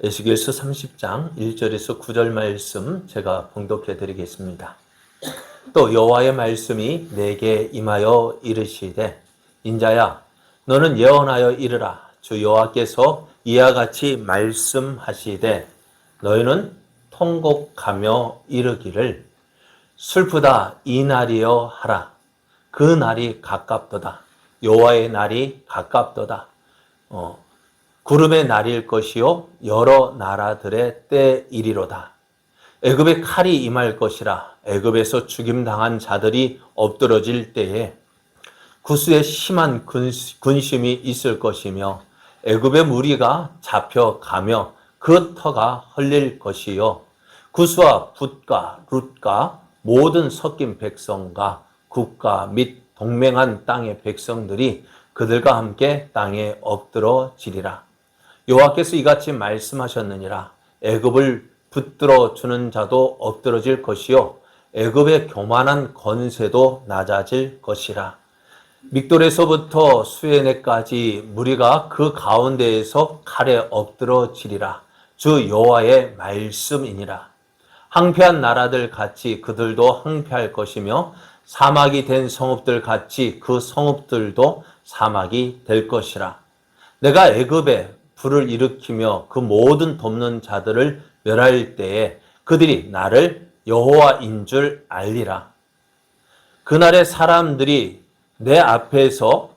에스겔서 30장 1절에서 9절 말씀 제가 봉독해 드리겠습니다. 또 여호와의 말씀이 내게 임하여 이르시되 인자야 너는 예언하여 이르라. 주 여호와께서 이와 같이 말씀하시되 너희는 통곡하며 이르기를 슬프다 이 날이여 하라. 그 날이 가깝도다. 여호와의 날이 가깝도다. 구름의 날일 것이요 여러 나라들의 때이리로다. 애굽의 칼이 임할 것이라. 애굽에서 죽임당한 자들이 엎드러질 때에 구스에 심한 군심이 있을 것이며 애굽의 무리가 잡혀가며 그 터가 흘릴 것이요 구스와 붓과 룻과 모든 섞인 백성과 국가 및 동맹한 땅의 백성들이 그들과 함께 땅에 엎드러지리라. 여호와께서 이같이 말씀하셨느니라. 애굽을 붙들어 주는 자도 엎드러질 것이요 애굽의 교만한 권세도 낮아질 것이라. 믹돌에서부터 수에네까지 무리가 그 가운데에서 칼에 엎드러지리라. 주 여호와의 말씀이니라. 항폐한 나라들 같이 그들도 항폐할 것이며 사막이 된 성읍들 같이 그 성읍들도 사막이 될 것이라. 내가 애굽에 불을 일으키며 그 모든 돕는 자들을 멸할 때에 그들이 나를 여호와인 줄 알리라. 그날에 사람들이 내 앞에서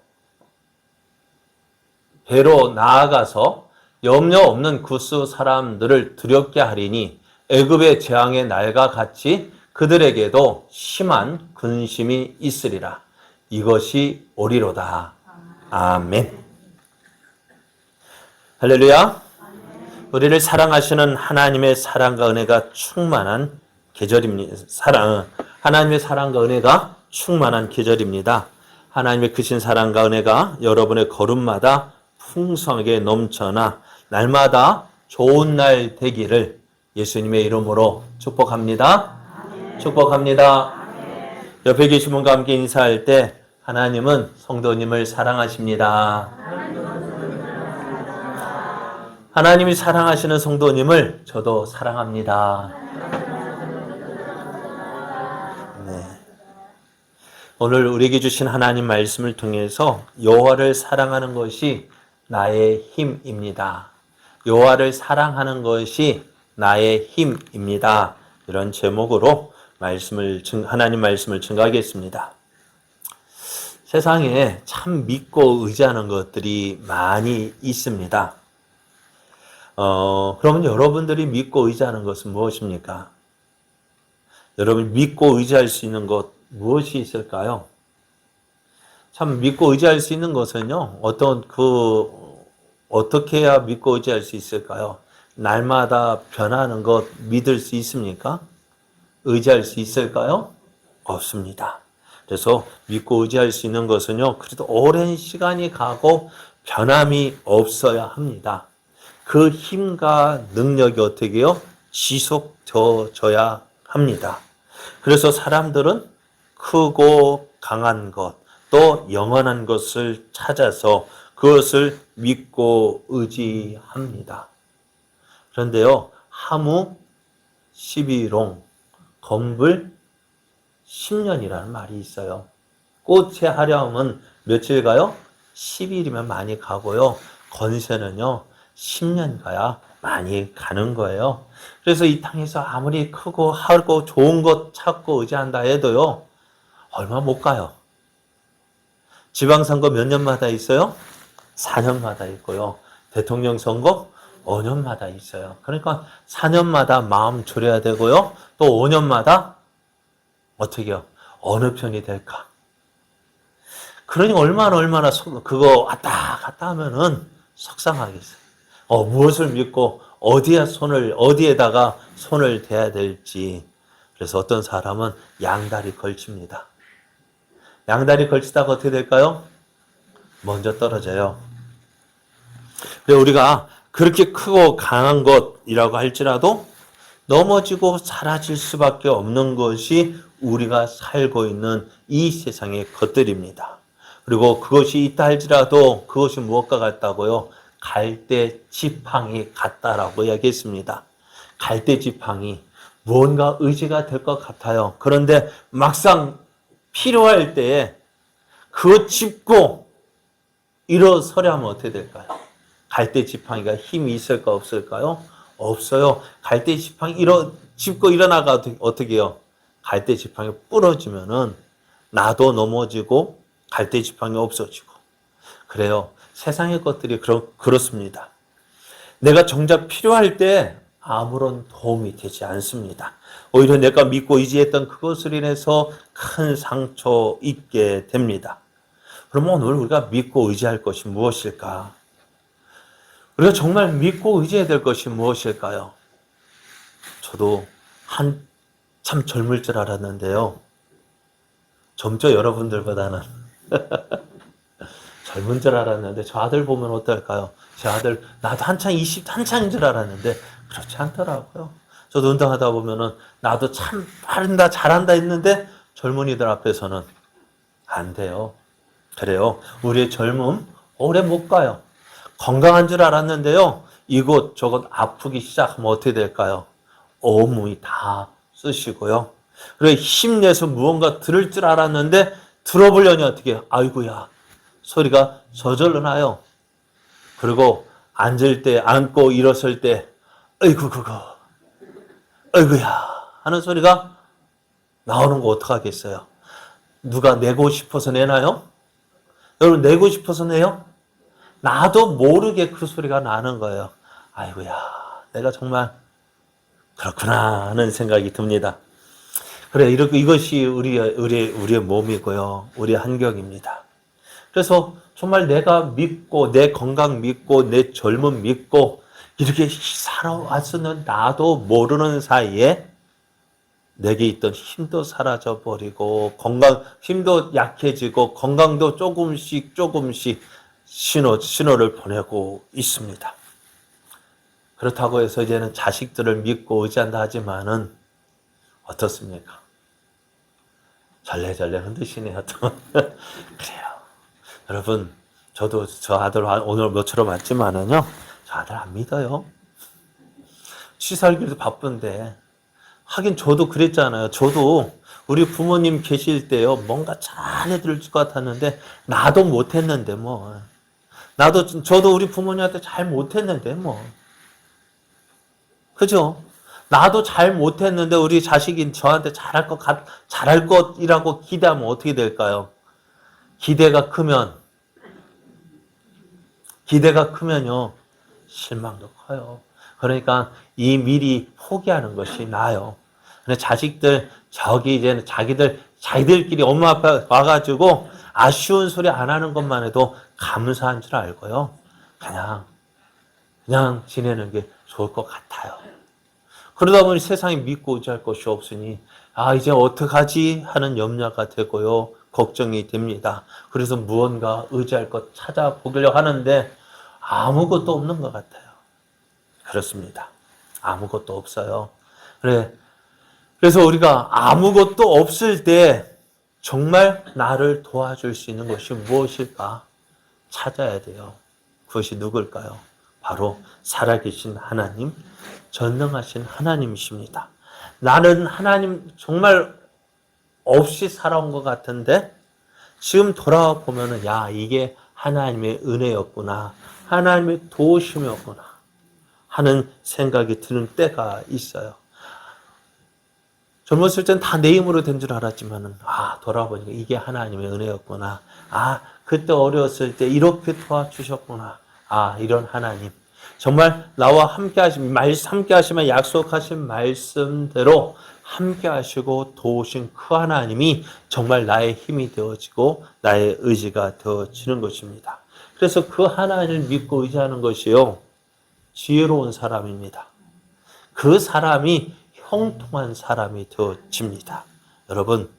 배로 나아가서 염려 없는 구스 사람들을 두렵게 하리니 애굽의 재앙의 날과 같이 그들에게도 심한 근심이 있으리라. 이것이 오리로다. 아멘. 할렐루야. 우리를 사랑하시는 하나님의 사랑과 은혜가 충만한 계절입니다. 하나님의 사랑과 은혜가 충만한 계절입니다. 하나님의 크신 사랑과 은혜가 여러분의 걸음마다 풍성하게 넘쳐나 날마다 좋은 날 되기를 예수님의 이름으로 축복합니다. 아멘. 축복합니다. 아멘. 옆에 계신 분과 함께 인사할 때 하나님은 성도님을 사랑하십니다. 하나님이 사랑하시는 성도님을 저도 사랑합니다. 네. 오늘 우리에게 주신 하나님 말씀을 통해서 여호와를 사랑하는 것이 나의 힘입니다. 여호와를 사랑하는 것이 나의 힘입니다. 이런 제목으로 하나님 말씀을 증거하겠습니다. 세상에 참 믿고 의지하는 것들이 많이 있습니다. 그러면 여러분들이 믿고 의지하는 것은 무엇입니까? 여러분 믿고 의지할 수 있는 것 무엇이 있을까요? 참 믿고 의지할 수 있는 것은요. 어떻게 해야 믿고 의지할 수 있을까요? 날마다 변하는 것 믿을 수 있습니까? 의지할 수 있을까요? 없습니다. 그래서 믿고 의지할 수 있는 것은요. 그래도 오랜 시간이 가고 변함이 없어야 합니다. 그 힘과 능력이 어떻게 해요? 지속되어져야 합니다. 그래서 사람들은 크고 강한 것, 또 영원한 것을 찾아서 그것을 믿고 의지합니다. 그런데요, 하무 12롱, 검불 10년이라는 말이 있어요. 꽃의 하렴은 며칠 가요? 10일이면 많이 가고요. 건세는요, 10년 가야 많이 가는 거예요. 그래서 이 땅에서 아무리 크고 하고 좋은 것 찾고 의지한다 해도요, 얼마 못 가요. 지방선거 몇 년마다 있어요? 4년마다 있고요. 대통령 선거 5년마다 있어요. 그러니까 4년마다 마음 졸여야 되고요. 또 5년마다 어떻게 해요? 어느 편이 될까? 그러니 얼마나 그거 왔다 갔다 하면은 속상하겠어요. 무엇을 믿고 어디에다가 손을 대야 될지. 그래서 어떤 사람은 양다리 걸칩니다. 양다리 걸치다가 어떻게 될까요? 먼저 떨어져요. 우리가 그렇게 크고 강한 것이라고 할지라도 넘어지고 사라질 수밖에 없는 것이 우리가 살고 있는 이 세상의 것들입니다. 그리고 그것이 있다 할지라도 그것이 무엇과 같다고요? 갈대 지팡이 같다라고 이야기했습니다. 갈대 지팡이, 무언가 의지가 될 것 같아요. 그런데 막상 필요할 때에 그거 짚고 일어서려면 어떻게 될까요? 갈대 지팡이가 힘이 있을까 없을까요? 없어요. 갈대 지팡이 짚고 일어나가 어떻게 해요? 갈대 지팡이 부러지면은 나도 넘어지고 갈대 지팡이 없어지고. 그래요. 세상의 것들이 그렇습니다. 내가 정작 필요할 때 아무런 도움이 되지 않습니다. 오히려 내가 믿고 의지했던 그것을 인해서 큰 상처 입게 됩니다. 그러면 오늘 우리가 믿고 의지할 것이 무엇일까? 우리가 정말 믿고 의지해야 될 것이 무엇일까요? 저도 한참 젊을 줄 알았는데요. 젊죠, 여러분들보다는. 젊은 줄 알았는데 저 아들 보면 어떨까요? 제 아들 나도 한창인 줄 알았는데 그렇지 않더라고요. 저도 운동하다 보면은 나도 참 빠른다 잘한다 했는데 젊은이들 앞에서는 안 돼요. 그래요. 우리의 젊음 오래 못 가요. 건강한 줄 알았는데요. 이곳 저곳 아프기 시작하면 어떻게 될까요? 온몸이 다 쓰시고요. 그래 힘내서 무언가 들을 줄 알았는데 들어보려니 어떻게 해요? 아이고야. 소리가 저절로 나요. 그리고 앉을 때, 앉고 일어설 때, 어이구, 그거, 어이구야 하는 소리가 나오는 거 어떡하겠어요? 누가 내고 싶어서 내나요? 여러분, 내고 싶어서 내요? 나도 모르게 그 소리가 나는 거예요. 아이고야, 내가 정말 그렇구나 하는 생각이 듭니다. 그래, 이것이 우리의 몸이고요. 우리의 환경입니다. 그래서 정말 내가 믿고 내 건강 믿고 내 젊음 믿고 이렇게 살아왔으면 나도 모르는 사이에 내게 있던 힘도 사라져 버리고 힘도 약해지고 건강도 조금씩 신호를 보내고 있습니다. 그렇다고 해서 이제는 자식들을 믿고 의지한다 하지만은 어떻습니까? 절레절레 흔드시네요. 그래요. 여러분, 저도 저 아들 오늘 모처럼 왔지만은요, 저 아들 안 믿어요. 시살기도 바쁜데. 하긴 저도 그랬잖아요. 저도 우리 부모님 계실 때요, 뭔가 잘 해드릴 것 같았는데, 나도 못했는데, 뭐. 저도 우리 부모님한테 잘 못했는데, 뭐. 그죠? 나도 잘 못했는데, 우리 자식이 저한테 잘할 것이라고 기대하면 어떻게 될까요? 기대가 크면요, 실망도 커요. 그러니까 미리 포기하는 것이 나아요. 근데 자식들, 이제는 자기들끼리 엄마 아빠 와가지고 아쉬운 소리 안 하는 것만 해도 감사한 줄 알고요. 그냥 지내는 게 좋을 것 같아요. 그러다 보니 세상에 믿고 의지할 것이 없으니, 이제 어떡하지? 하는 염려가 되고요. 걱정이 됩니다. 그래서 무언가 의지할 것 찾아보려고 하는데 아무것도 없는 것 같아요. 그렇습니다. 아무것도 없어요. 그래서 우리가 아무것도 없을 때 정말 나를 도와줄 수 있는 것이 무엇일까 찾아야 돼요. 그것이 누굴까요? 바로 살아계신 하나님, 전능하신 하나님이십니다. 나는 하나님 정말 없이 살아온 것 같은데 지금 돌아와 보면은 이게 하나님의 은혜였구나, 하나님의 도우심이었구나 하는 생각이 드는 때가 있어요. 젊었을 땐 다 내 힘으로 된 줄 알았지만은 돌아보니까 이게 하나님의 은혜였구나. 그때 어려웠을 때 이렇게 도와주셨구나. 이런 하나님. 정말 나와 함께 하시면 약속하신 말씀대로 함께 하시고 도우신 그 하나님이 정말 나의 힘이 되어지고 나의 의지가 되어지는 것입니다. 그래서 그 하나님을 믿고 의지하는 것이요, 지혜로운 사람입니다. 그 사람이 형통한 사람이 되어집니다. 여러분,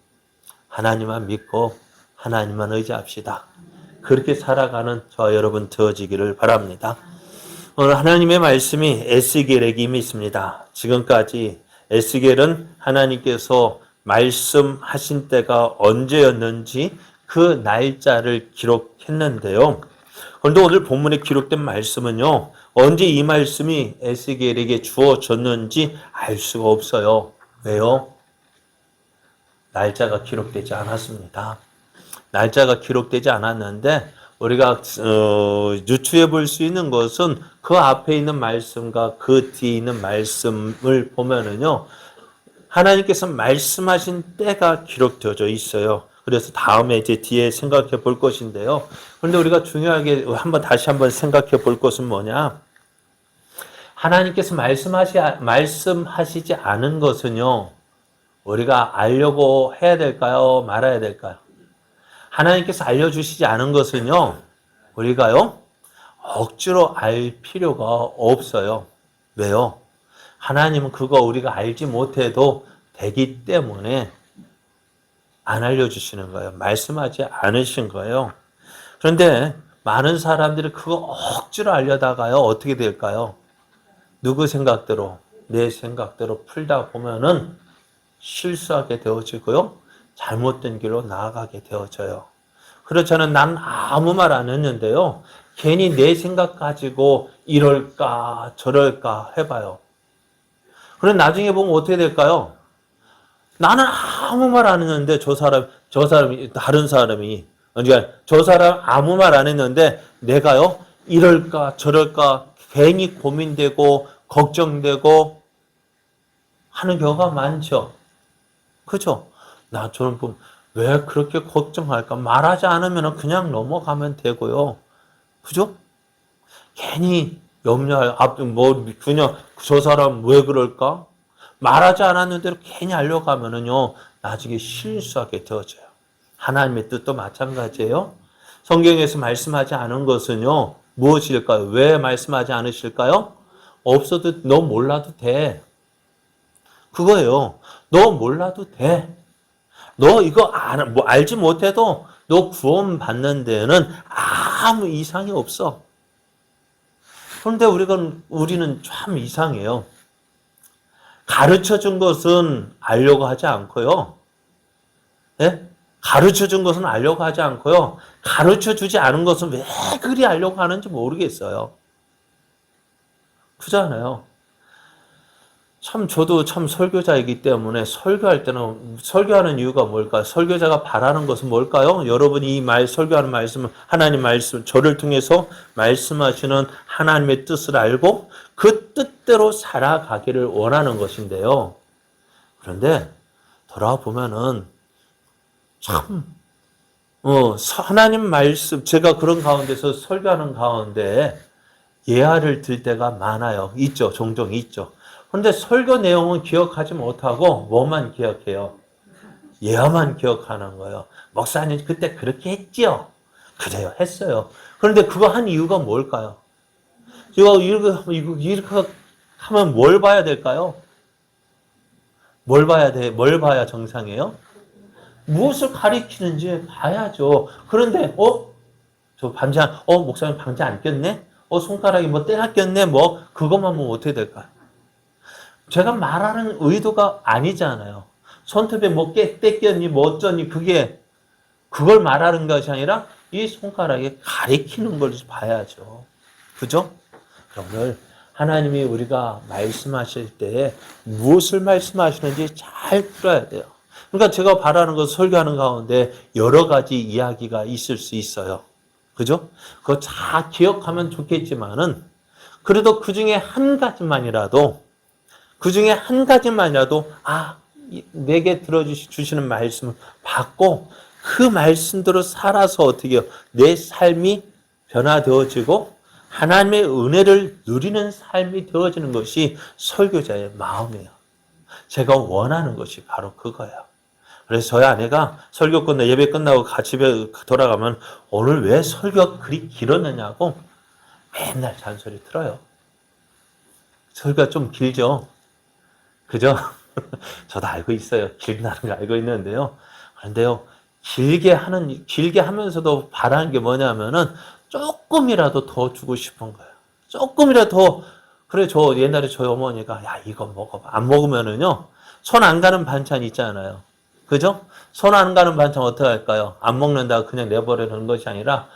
하나님만 믿고 하나님만 의지합시다. 그렇게 살아가는 저와 여러분 되어지기를 바랍니다. 오늘 하나님의 말씀이 에스겔에게 임해 있습니다. 지금까지 에스겔은 하나님께서 말씀하신 때가 언제였는지 그 날짜를 기록했는데요. 그런데 오늘 본문에 기록된 말씀은요, 언제 이 말씀이 에스겔에게 주어졌는지 알 수가 없어요. 왜요? 날짜가 기록되지 않았습니다. 날짜가 기록되지 않았는데 우리가 유추해 볼 수 있는 것은 그 앞에 있는 말씀과 그 뒤에 있는 말씀을 보면은요, 하나님께서 말씀하신 때가 기록되어져 있어요. 그래서 다음에 이제 뒤에 생각해 볼 것인데요. 그런데 우리가 중요하게 다시 한번 생각해 볼 것은 뭐냐? 하나님께서 말씀하시지 않은 것은요, 우리가 알려고 해야 될까요? 말아야 될까요? 하나님께서 알려주시지 않은 것은요, 우리가요, 억지로 알 필요가 없어요. 왜요? 하나님은 그거 우리가 알지 못해도 되기 때문에 안 알려주시는 거예요. 말씀하지 않으신 거예요. 그런데 많은 사람들이 그거 억지로 알려다가요, 어떻게 될까요? 누구 생각대로, 내 생각대로 풀다 보면은 실수하게 되어지고요, 잘못된 길로 나아가게 되어져요. 그렇잖아요. 난 아무 말 안 했는데요, 괜히 내 생각 가지고 이럴까 저럴까 해봐요. 그럼 나중에 보면 어떻게 될까요? 나는 아무 말 안 했는데 다른 사람이, 그러니까 저 사람 아무 말 안 했는데 내가요, 이럴까 저럴까 괜히 고민되고 걱정되고 하는 경우가 많죠. 그죠? 저는 왜 그렇게 걱정할까? 말하지 않으면 그냥 넘어가면 되고요. 그죠? 괜히 염려할, 그냥 저 사람 왜 그럴까? 말하지 않았는데도 괜히 하려고 하면은요, 나중에 실수하게 되어져요. 하나님의 뜻도 마찬가지예요. 성경에서 말씀하지 않은 것은요, 무엇일까요? 왜 말씀하지 않으실까요? 없어도 너 몰라도 돼. 그거예요. 너 몰라도 돼. 너 이거 알지 못해도 너 구원 받는 데는 아무 이상이 없어. 그런데 우리는 참 이상해요. 가르쳐 준 것은 알려고 하지 않고요. 예? 가르쳐 준 것은 알려고 하지 않고요. 가르쳐 주지 않은 것은 왜 그리 알려고 하는지 모르겠어요. 그잖아요. 저도 설교자이기 때문에 설교할 때는, 설교하는 이유가 뭘까요? 설교자가 바라는 것은 뭘까요? 여러분이 설교하는 말씀은 하나님 말씀, 저를 통해서 말씀하시는 하나님의 뜻을 알고 그 뜻대로 살아가기를 원하는 것인데요. 그런데 돌아보면은 하나님 말씀, 제가 그런 가운데서 설교하는 가운데 예화를 들 때가 많아요. 있죠. 종종 있죠. 그런데 설교 내용은 기억하지 못하고 뭐만 기억해요? 예화만 기억하는 거예요. 목사님 그때 그렇게 했지요? 그래요. 했어요. 그런데 그거 한 이유가 뭘까요? 이렇게 하면 뭘 봐야 될까요? 뭘 봐야 정상이에요? 무엇을 가리키는지 봐야죠. 그런데, 목사님 방제 안 꼈네? 손가락이 떼가 꼈네? 그것만 보면 어떻게 될까요? 제가 말하는 의도가 아니잖아요. 손톱에 떼 꼈니, 어쩌니, 그걸 말하는 것이 아니라 이 손가락에 가리키는 걸 봐야죠. 그죠? 오늘 하나님이 우리가 말씀하실 때 무엇을 말씀하시는지 잘 들어야 돼요. 그러니까 제가 바라는 것 설교하는 가운데 여러 가지 이야기가 있을 수 있어요. 그죠? 그거 잘 기억하면 좋겠지만은 그래도 그 중에 한 가지만이라도 내게 들어주시는 말씀을 받고 그 말씀대로 살아서 어떻게 해요? 내 삶이 변화되어지고 하나님의 은혜를 누리는 삶이 되어지는 것이 설교자의 마음이에요. 제가 원하는 것이 바로 그거예요. 그래서 저희 아내가 예배 끝나고 집에 돌아가면 오늘 왜 설교가 그리 길었느냐고 맨날 잔소리 들어요. 설교가 좀 길죠? 그죠? 저도 알고 있어요. 길다는 거 알고 있는데요. 그런데요, 길게 하면서도 바라는 게 뭐냐면은 조금이라도 더 주고 싶은 거예요. 조금이라도 더. 그래, 옛날에 저희 어머니가, 야, 이거 먹어봐. 안 먹으면은요, 손 안 가는 반찬 있잖아요. 그죠? 손 안 가는 반찬 어떻게 할까요? 안 먹는다고 그냥 내버리는 것이 아니라,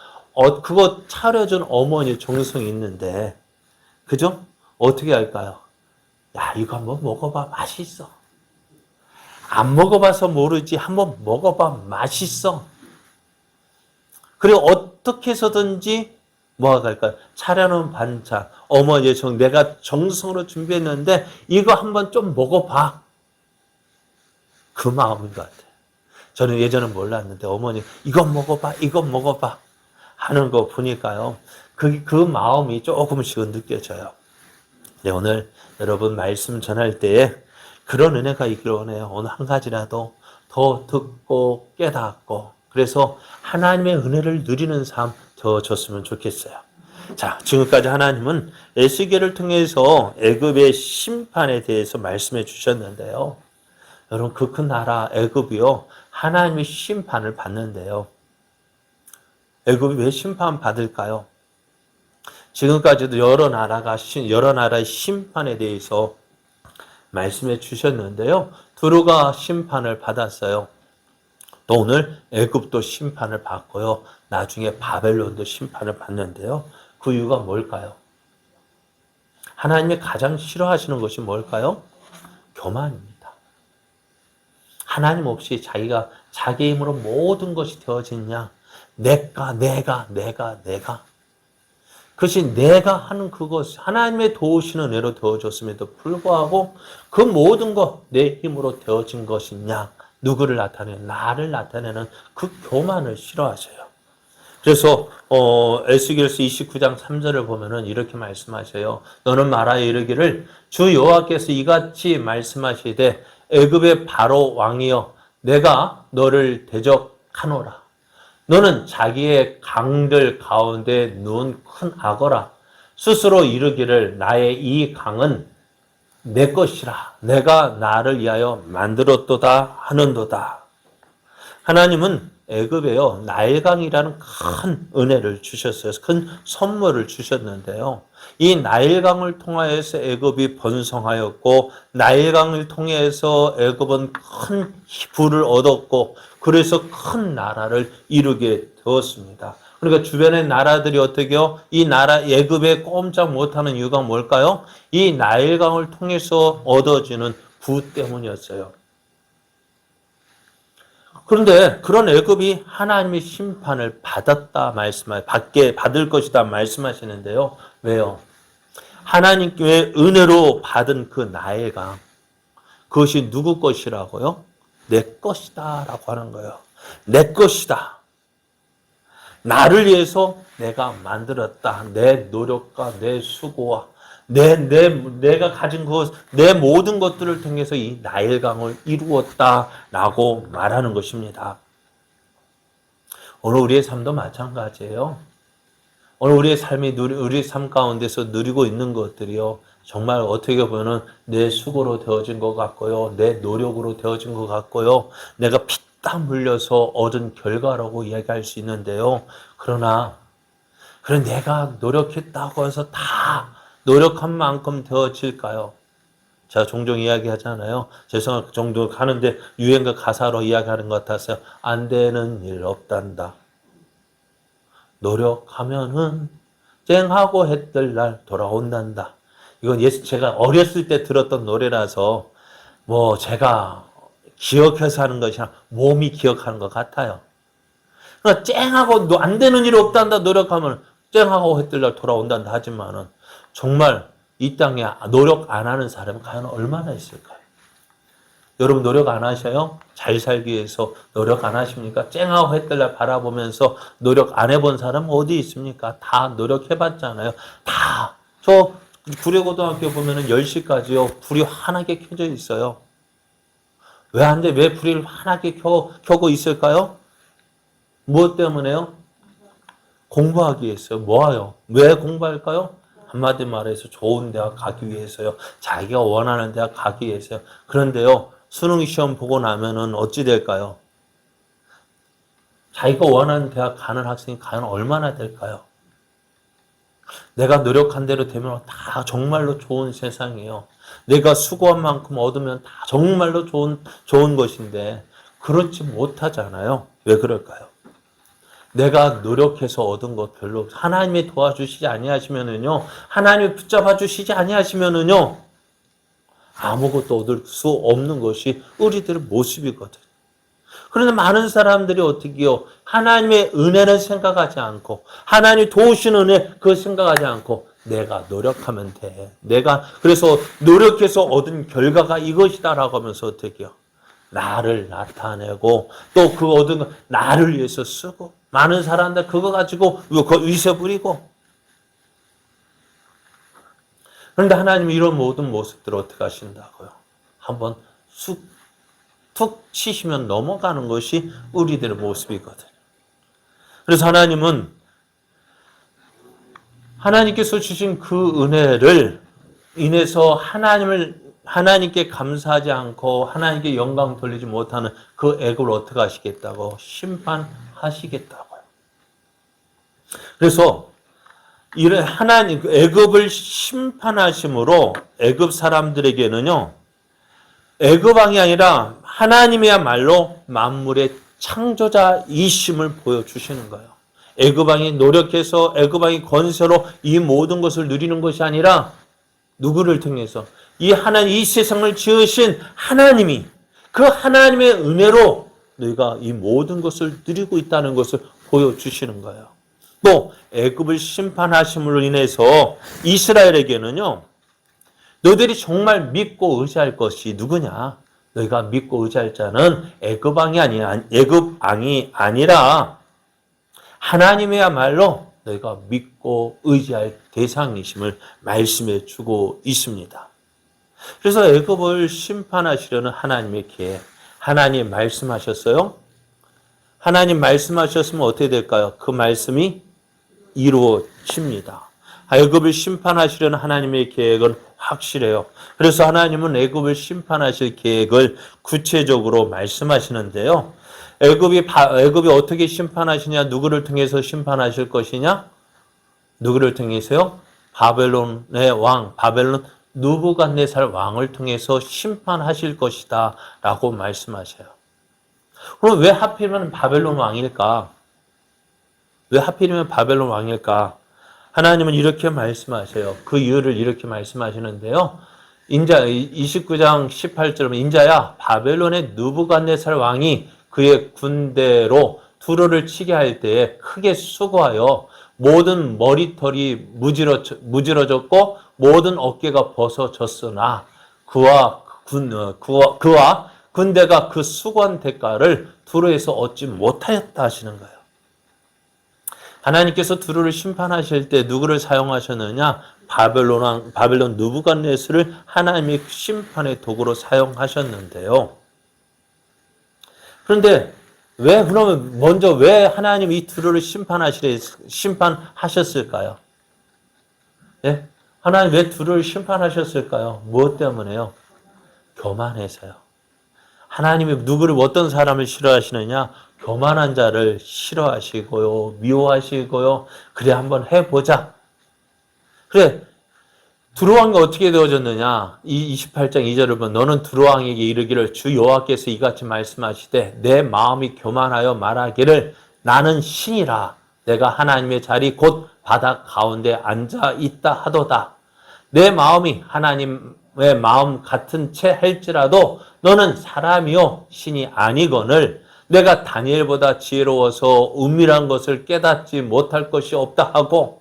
그거 차려준 어머니 정성이 있는데, 그죠? 어떻게 할까요? 야, 이거 한번 먹어봐. 맛있어. 안 먹어봐서 모르지. 한번 먹어봐. 맛있어. 그리고 어떻게 해서든지 뭐가 갈까요? 차려놓은 반찬, 어머니의 내가 정성으로 준비했는데 이거 한번 좀 먹어봐. 그 마음인 것 같아요. 저는 예전엔 몰랐는데 어머니 이거 먹어봐, 이거 먹어봐 하는 거 보니까요. 그 마음이 조금씩은 느껴져요. 네, 오늘 여러분 말씀 전할 때에 그런 은혜가 있기를 원해요. 오늘 한 가지라도 더 듣고 깨닫고 그래서 하나님의 은혜를 누리는 삶 되어졌으면 좋겠어요. 자, 지금까지 하나님은 에스겔을 통해서 애굽의 심판에 대해서 말씀해 주셨는데요. 여러분 그 큰 나라 애굽이요. 하나님의 심판을 받는데요. 애굽이 왜 심판 받을까요? 지금까지도 여러 나라의 심판에 대해서 말씀해 주셨는데요. 두루가 심판을 받았어요. 또 오늘 애굽도 심판을 받고요. 나중에 바벨론도 심판을 받는데요. 그 이유가 뭘까요? 하나님이 가장 싫어하시는 것이 뭘까요? 교만입니다. 하나님 없이 자기가 자기 힘으로 모든 것이 되어지냐? 내가. 그것이 내가 하는 그것, 하나님의 도우시는 은혜로 되어졌음에도 불구하고 그 모든 것, 내 힘으로 되어진 것이냐? 누구를 나타내는, 나를 나타내는 그 교만을 싫어하셔요. 그래서 에스겔서 29장 3절을 보면은 이렇게 말씀하셔요. 너는 말하여 이르기를 주 여호와께서 이같이 말씀하시되 애굽의 바로 왕이여 내가 너를 대적하노라. 너는 자기의 강들 가운데 누운 큰 악어라. 스스로 이르기를 나의 이 강은 내 것이라. 내가 나를 위하여 만들었도다 하는도다. 하나님은 애굽에요. 나일강이라는 큰 은혜를 주셨어요. 큰 선물을 주셨는데요. 이 나일강을 통하여서 애굽이 번성하였고 나일강을 통해서 애굽은 큰 부를 얻었고 그래서 큰 나라를 이루게 되었습니다. 그러니까 주변의 나라들이 어떻게요? 이 나라 애굽에 꼼짝 못하는 이유가 뭘까요? 이 나일강을 통해서 얻어지는 부 때문이었어요. 그런데 그런 애굽이 하나님의 심판을 받을 것이다 말씀하시는데요. 왜요? 하나님께 은혜로 받은 그 나일강, 그것이 누구 것이라고요? 내 것이다 라고 하는 거예요. 내 것이다. 나를 위해서 내가 만들었다. 내 노력과 내 수고와 내가 가진 것, 내 모든 것들을 통해서 이 나일강을 이루었다라고 말하는 것입니다. 오늘 우리의 삶도 마찬가지예요. 오늘 우리의 삶이 우리 삶 가운데서 누리고 있는 것들이요. 정말 어떻게 보면 내 수고로 되어진 것 같고요. 내 노력으로 되어진 것 같고요. 내가 피땀 흘려서 얻은 결과라고 이야기할 수 있는데요. 그러나 내가 노력했다고 해서 다 노력한 만큼 되어질까요? 제가 종종 이야기하잖아요. 죄송합니다. 정도 가는데 유행가 가사로 이야기하는 것 같아서 안 되는 일 없단다. 노력하면은 쨍하고 해뜰 날 돌아온단다. 이건 제가 어렸을 때 들었던 노래라서 뭐 제가 기억해서 하는 것이 아니라 몸이 기억하는 것 같아요. 그러니까 쨍하고 안 되는 일 없단다. 노력하면 쨍하고 해뜰 날 돌아온단다 하지만은 정말 이 땅에 노력 안 하는 사람은 과연 얼마나 있을까요? 여러분 노력 안 하셔요? 잘 살기 위해서 노력 안 하십니까? 쨍하고 해뜰날 바라보면서 노력 안 해본 사람 어디 있습니까? 다 노력해봤잖아요. 다. 저 구례고등학교 보면은 10시까지요. 불이 환하게 켜져 있어요. 왜 안 돼? 왜 불을 환하게 켜고 있을까요? 무엇 때문에요? 공부하기 위해서요. 뭐예요? 왜 공부할까요? 한마디 말해서 좋은 대학 가기 위해서요. 자기가 원하는 대학 가기 위해서요. 그런데요. 수능 시험 보고 나면은 어찌 될까요? 자기가 원하는 대학 가는 학생이 과연 얼마나 될까요? 내가 노력한 대로 되면 다 정말로 좋은 세상이에요. 내가 수고한 만큼 얻으면 다 정말로 좋은 것인데 그렇지 못하잖아요. 왜 그럴까요? 내가 노력해서 얻은 것 별로 하나님이 도와주시지 아니하시면은요, 하나님이 붙잡아 주시지 아니하시면은요, 아무것도 얻을 수 없는 것이 우리들의 모습이거든. 그런데 많은 사람들이 어떻게 해요? 하나님의 은혜는 생각하지 않고, 하나님이 도우시는 은혜 그거 생각하지 않고, 내가 노력하면 돼. 내가 그래서 노력해서 얻은 결과가 이것이다라고 하면서 어떻게 해요? 나를 나타내고 또 그 얻은 거 나를 위해서 쓰고 많은 사람들 그거 가지고 위세 부리고. 그런데 하나님이 이런 모든 모습들을 어떻게 하신다고요? 한번 툭 치시면 넘어가는 것이 우리들의 모습이거든요. 그래서 하나님께서 주신 그 은혜를 인해서 하나님께 감사하지 않고 하나님께 영광 돌리지 못하는 그 애굽을 어떻게 하시겠다고? 심판하시겠다고요. 그래서 이런 하나님 애굽을 심판하심으로 애굽 사람들에게는요. 애굽 왕이 아니라 하나님이야말로 만물의 창조자이심을 보여주시는 거예요. 애굽 왕이 노력해서 애굽 왕이 권세로 이 모든 것을 누리는 것이 아니라 누구를 통해서 이 세상을 지으신 하나님이 그 하나님의 은혜로 너희가 이 모든 것을 누리고 있다는 것을 보여주시는 거예요. 또 애굽을 심판하심으로 인해서 이스라엘에게는요. 너희들이 정말 믿고 의지할 것이 누구냐? 너희가 믿고 의지할 자는 애굽 왕이 아니라 하나님이야말로 너희가 믿고 의지할 대상이심을 말씀해 주고 있습니다. 그래서 애굽을 심판하시려는 하나님의 계획, 하나님 말씀하셨어요? 하나님 말씀하셨으면 어떻게 될까요? 그 말씀이 이루어집니다. 애굽을 심판하시려는 하나님의 계획은 확실해요. 그래서 하나님은 애굽을 심판하실 계획을 구체적으로 말씀하시는데요. 애굽이 어떻게 심판하시냐? 누구를 통해서 심판하실 것이냐? 누구를 통해서요? 바벨론의 왕, 바벨론 느부갓네살 왕을 통해서 심판하실 것이다 라고 말씀하셔요. 그럼 왜 하필이면 바벨론 왕일까? 왜 하필이면 바벨론 왕일까? 하나님은 이렇게 말씀하셔요. 그 이유를 이렇게 말씀하시는데요. 29장 18절은 인자야 바벨론의 느부갓네살 왕이 그의 군대로 두루를 치게 할 때에 크게 수고하여 모든 머리털이 무지러졌고 모든 어깨가 벗어졌으나 그와 군대가 그 수고한 대가를 두루에서 얻지 못하였다 하시는 거예요. 하나님께서 두루를 심판하실 때 누구를 사용하셨느냐? 바벨론 느부갓네살을 하나님의 심판의 도구로 사용하셨는데요. 그런데 왜 하나님 이 두루를 심판하셨을까요? 예? 하나님 왜 두루를 심판하셨을까요? 무엇 때문에요? 교만해서요. 하나님이 어떤 사람을 싫어하시느냐? 교만한 자를 싫어하시고요, 미워하시고요. 그래 한번 해보자. 그래 두루 왕이 어떻게 되어졌느냐? 이 28장 2절을 보면 너는 두루 왕에게 이르기를 주 여호와께서 이같이 말씀하시되 내 마음이 교만하여 말하기를 나는 신이라 내가 하나님의 자리 곧 바닥 가운데 앉아 있다 하도다. 내 마음이 하나님의 마음 같은 채 할지라도 너는 사람이요 신이 아니거늘 내가 다니엘보다 지혜로워서 은밀한 것을 깨닫지 못할 것이 없다 하고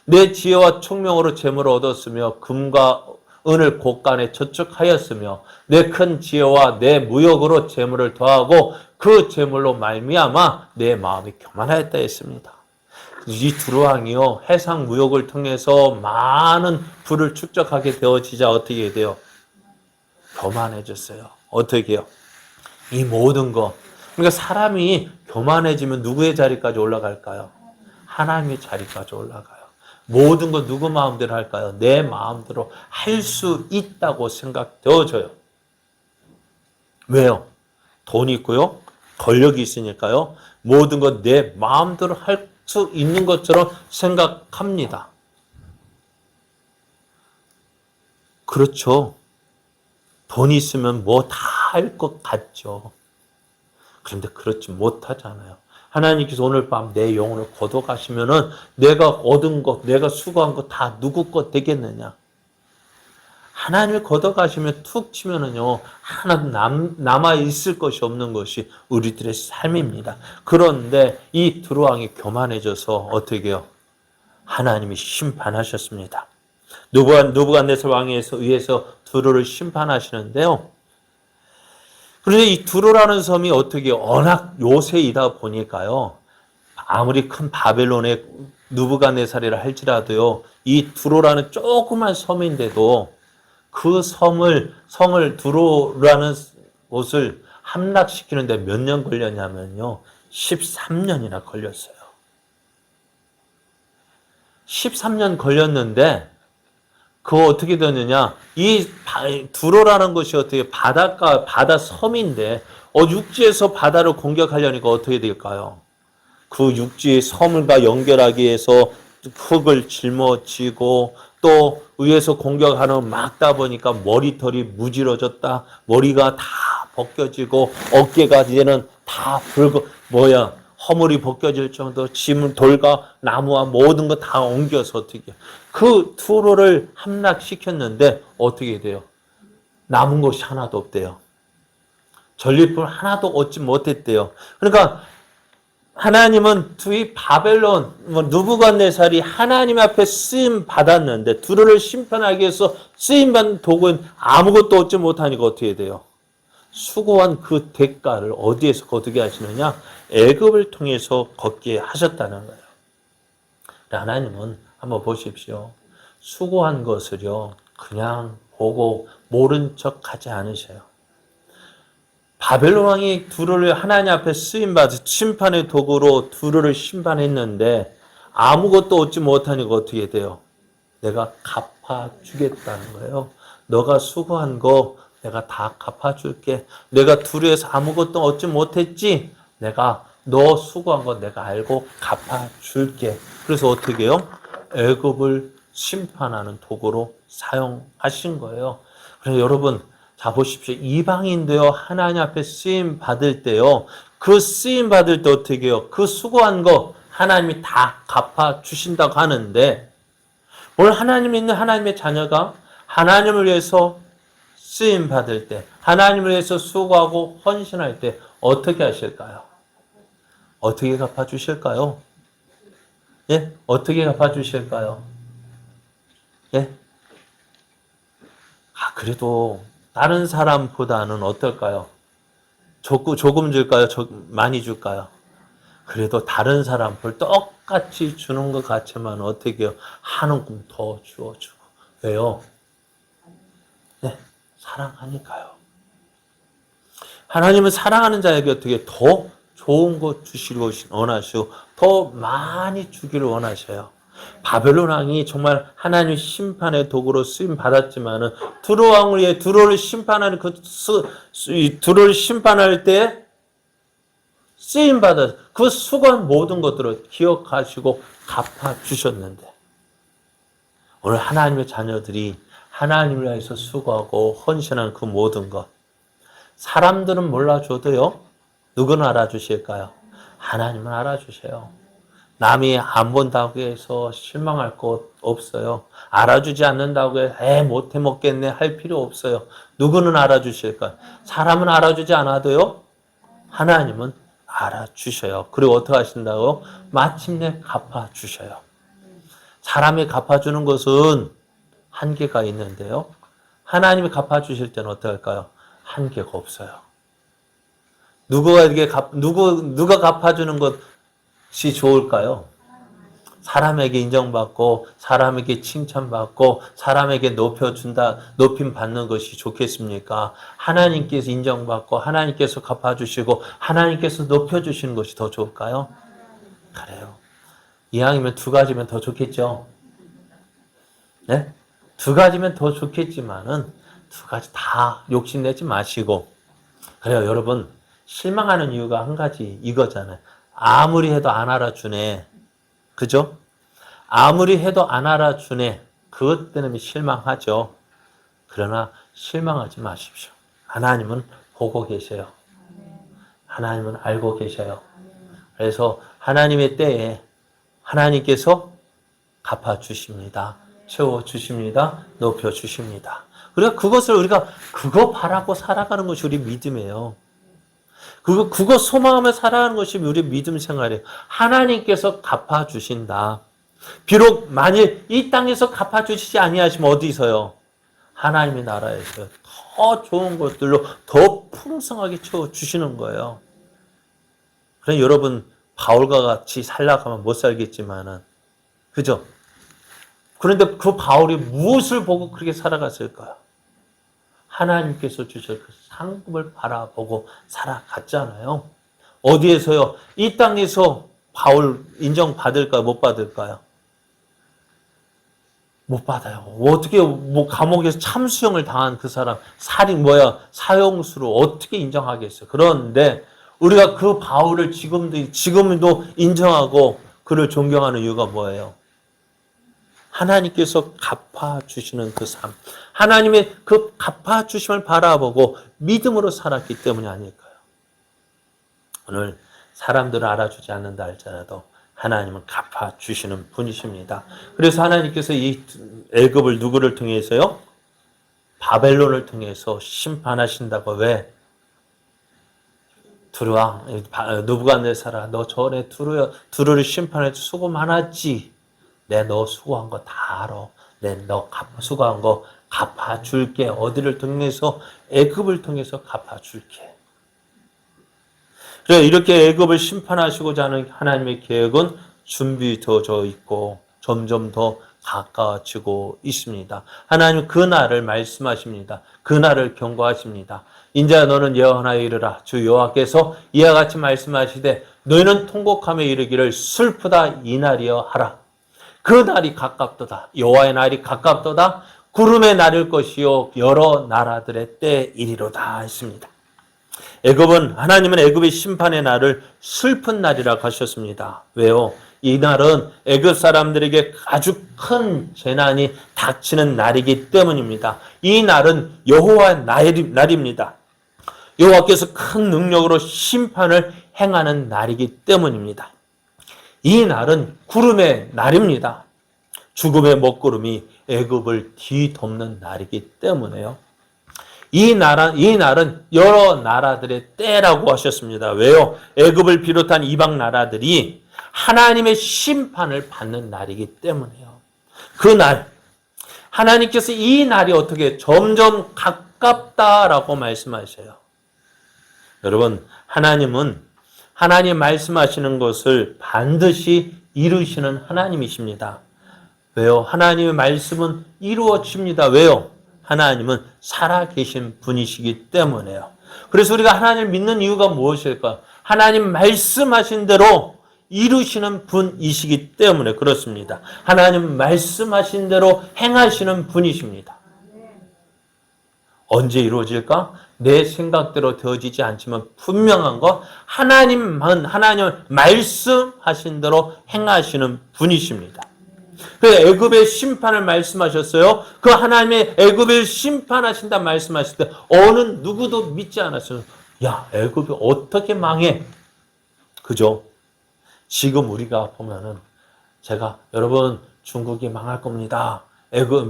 내 지혜와 총명으로 재물을 얻었으며 금과 은을 곳간에 저축하였으며 내 큰 지혜와 내 무역으로 재물을 더하고 그 재물로 말미암아 내 마음이 교만하였다 했습니다. 이 두루 왕이요 해상 무역을 통해서 많은 부를 축적하게 되어지자 어떻게 돼요? 교만해졌어요. 어떻게 해요? 이 모든 거. 그러니까 사람이 교만해지면 누구의 자리까지 올라갈까요? 하나님의 자리까지 올라가요. 모든 거 누구 마음대로 할까요? 내 마음대로 할 수 있다고 생각되어져요. 왜요? 돈이 있고요. 권력이 있으니까요. 모든 거 내 마음대로 할 수 있는 것처럼 생각합니다. 그렇죠. 돈이 있으면 뭐 다 할 것 같죠. 그런데 그렇지 못하잖아요. 하나님께서 오늘 밤 내 영혼을 거둬가시면은 내가 얻은 것, 내가 수고한 것 다 누구 것 되겠느냐? 하나님을 걷어가시면 툭 치면은요, 하나도 남아 있을 것이 없는 것이 우리들의 삶입니다. 그런데 이 두루왕이 교만해져서 어떻게 해요? 하나님이 심판하셨습니다. 느부갓네살 왕에 의해서 두루를 심판하시는데요. 그런데 이 두루라는 섬이 어떻게 워낙 요새이다 보니까요, 아무리 큰 바벨론의 느부갓네살이라 할지라도요, 이 두루라는 조그만 섬인데도 그 성을 두루라는 곳을 함락시키는데 몇 년 걸렸냐면요. 13년이나 걸렸어요. 13년 걸렸는데, 그거 어떻게 되느냐. 이 두루라는 것이 어떻게 바다 섬인데, 육지에서 바다를 공격하려니까 어떻게 될까요? 그 육지의 섬과 연결하기 위해서 흙을 짊어지고 또 위에서 공격하는 막다 보니까 머리털이 무질어졌다. 머리가 다 벗겨지고 어깨가 이제는 다 허물이 벗겨질 정도 짐을 돌과 나무와 모든 거 다 옮겨서 어떻게 그 두루를 함락시켰는데 어떻게 돼요? 남은 것이 하나도 없대요. 전리품 하나도 얻지 못했대요. 그러니까 하나님은 이 바벨론, 느부갓네살이 하나님 앞에 쓰임 받았는데 두루를 심판하기 위해서 쓰임 받은 도구는 아무것도 얻지 못하니까 어떻게 돼요? 수고한 그 대가를 어디에서 거두게 하시느냐? 애굽을 통해서 걷게 하셨다는 거예요. 하나님은 한번 보십시오. 수고한 것을요, 그냥 보고 모른 척 하지 않으셔요. 바벨론 왕이 두루를 하나님 앞에 쓰임받아 심판의 도구로 두루를 심판했는데 아무것도 얻지 못하니까 어떻게 돼요? 내가 갚아주겠다는 거예요. 너가 수고한 거 내가 다 갚아줄게. 내가 두루에서 아무것도 얻지 못했지? 내가 너 수고한 거 내가 알고 갚아줄게. 그래서 어떻게 해요? 애굽을 심판하는 도구로 사용하신 거예요. 그래서 여러분, 자, 보십시오. 이방인도요, 하나님 앞에 쓰임 받을 때요, 그 쓰임 받을 때 어떻게 해요? 그 수고한 거 하나님이 다 갚아 주신다고 하는데, 오늘 하나님 있는 하나님의 자녀가 하나님을 위해서 쓰임 받을 때, 하나님을 위해서 수고하고 헌신할 때 어떻게 하실까요? 어떻게 갚아 주실까요? 예? 어떻게 갚아 주실까요? 예? 그래도 다른 사람보다는 어떨까요? 조금 줄까요? 많이 줄까요? 그래도 다른 사람을 똑같이 주는 것 같지만 어떻게 해요? 한 움큼 더 주어주고. 왜요? 네, 사랑하니까요. 하나님은 사랑하는 자에게 어떻게 더 좋은 것 주시고 원하시고 더 많이 주기를 원하셔요. 바벨론 왕이 정말 하나님의 심판의 도구로 쓰임 받았지만은 두루 왕을 위해 두루를 심판하는 두루를 심판할 때 쓰임 받아 그 수고한 모든 것들을 기억하시고 갚아 주셨는데 오늘 하나님의 자녀들이 하나님을 위해서 수고하고 헌신한 그 모든 것 사람들은 몰라줘도요 누구는 알아주실까요? 하나님은 알아주셔요. 남이 안 본다고 해서 실망할 것 없어요. 알아주지 않는다고 해서 못해 먹겠네 할 필요 없어요. 누구는 알아주실까요? 사람은 알아주지 않아도요. 하나님은 알아주셔요. 그리고 어떻게 하신다고? 마침내 갚아주셔요. 사람이 갚아주는 것은 한계가 있는데요. 하나님이 갚아주실 때는 어떻게 할까요? 한계가 없어요. 누가 갚아주는 것이 좋을까요? 사람에게 인정받고, 사람에게 칭찬받고, 사람에게 높임 받는 것이 좋겠습니까? 하나님께서 인정받고, 하나님께서 갚아주시고, 하나님께서 높여주시는 것이 더 좋을까요? 그래요. 이왕이면 두 가지면 더 좋겠죠? 네? 두 가지면 더 좋겠지만은, 두 가지 다 욕심내지 마시고, 그래요, 여러분. 실망하는 이유가 한 가지 이거잖아요. 아무리 해도 안 알아주네. 그죠? 아무리 해도 안 알아주네. 그것 때문에 실망하죠. 그러나 실망하지 마십시오. 하나님은 보고 계셔요. 하나님은 알고 계셔요. 그래서 하나님의 때에 하나님께서 갚아주십니다. 채워주십니다. 높여주십니다. 우리가 그것을 우리가 그거 바라고 살아가는 것이 우리 믿음이에요. 그거 소망하며 살아가는 것이 우리 믿음 생활이에요. 하나님께서 갚아주신다. 비록 만일 이 땅에서 갚아주시지 아니하시면 어디서요? 하나님의 나라에서 더 좋은 것들로 더 풍성하게 채워주시는 거예요. 그래 여러분 바울과 같이 살려고 하면 못 살겠지만은 그죠? 그런데 그 바울이 무엇을 보고 그렇게 살아갔을까요? 하나님께서 주실 그 상급을 바라보고 살아갔잖아요. 어디에서요? 이 땅에서 바울 인정받을까요? 못 받을까요? 못 받아요. 어떻게 감옥에서 참수형을 당한 그 사람 사형수로 어떻게 인정하겠어요? 그런데 우리가 그 바울을 지금도 인정하고 그를 존경하는 이유가 뭐예요? 하나님께서 갚아주시는 그 삶, 하나님의 그 갚아주심을 바라보고 믿음으로 살았기 때문이 아닐까요? 오늘 사람들을 알아주지 않는다 할지라도 하나님은 갚아주시는 분이십니다. 그래서 하나님께서 이 애굽을 누구를 통해서요? 바벨론을 통해서 심판하신다고. 왜? 두루왕, 느부갓네살아, 너 전에 두루를 심판해서 수고 많았지. 내 너 수고한 거 다 알아. 너 수고한 거 갚아줄게. 어디를 통해서? 애굽을 통해서 갚아줄게. 그래 이렇게 애굽을 심판하시고자 하는 하나님의 계획은 준비되어져 있고 점점 더 가까워지고 있습니다. 하나님 그 날을 말씀하십니다. 그 날을 경고하십니다. 인자 너는 여호와에 이르라. 주 여호와께서 이와 같이 말씀하시되 너희는 통곡하며 이르기를 슬프다 이 날이여 하라. 그 날이 가깝도다. 여호와의 날이 가깝도다. 구름에 나를 것이요 여러 나라들의 때 이리로다 했습니다. 하나님은 애굽의 심판의 날을 슬픈 날이라고 하셨습니다. 왜요? 이 날은 애굽 사람들에게 아주 큰 재난이 닥치는 날이기 때문입니다. 이 날은 여호와의 날입니다. 여호와께서 큰 능력으로 심판을 행하는 날이기 때문입니다. 이 날은 구름의 날입니다. 죽음의 먹구름이 애굽을 뒤덮는 날이기 때문에요. 이 날은 여러 나라들의 때라고 하셨습니다. 왜요? 애굽을 비롯한 이방 나라들이 하나님의 심판을 받는 날이기 때문에요. 그 날, 하나님께서 이 날이 어떻게 점점 가깝다라고 말씀하셔요. 여러분, 하나님 말씀하시는 것을 반드시 이루시는 하나님이십니다. 왜요? 하나님의 말씀은 이루어집니다. 왜요? 하나님은 살아계신 분이시기 때문에요. 그래서 우리가 하나님을 믿는 이유가 무엇일까요? 하나님 말씀하신 대로 이루시는 분이시기 때문에 그렇습니다. 하나님 말씀하신 대로 행하시는 분이십니다. 언제 이루어질까? 내 생각대로 되어지지 않지만 분명한 거 하나님은 말씀하신 대로 행하시는 분이십니다. 그래서 애굽의 심판을 말씀하셨어요. 그 하나님의 애굽을 심판하신다 말씀하실 때 어느 누구도 믿지 않았어요. 야, 애굽이 어떻게 망해? 그죠? 지금 우리가 보면은 여러분 중국이 망할 겁니다.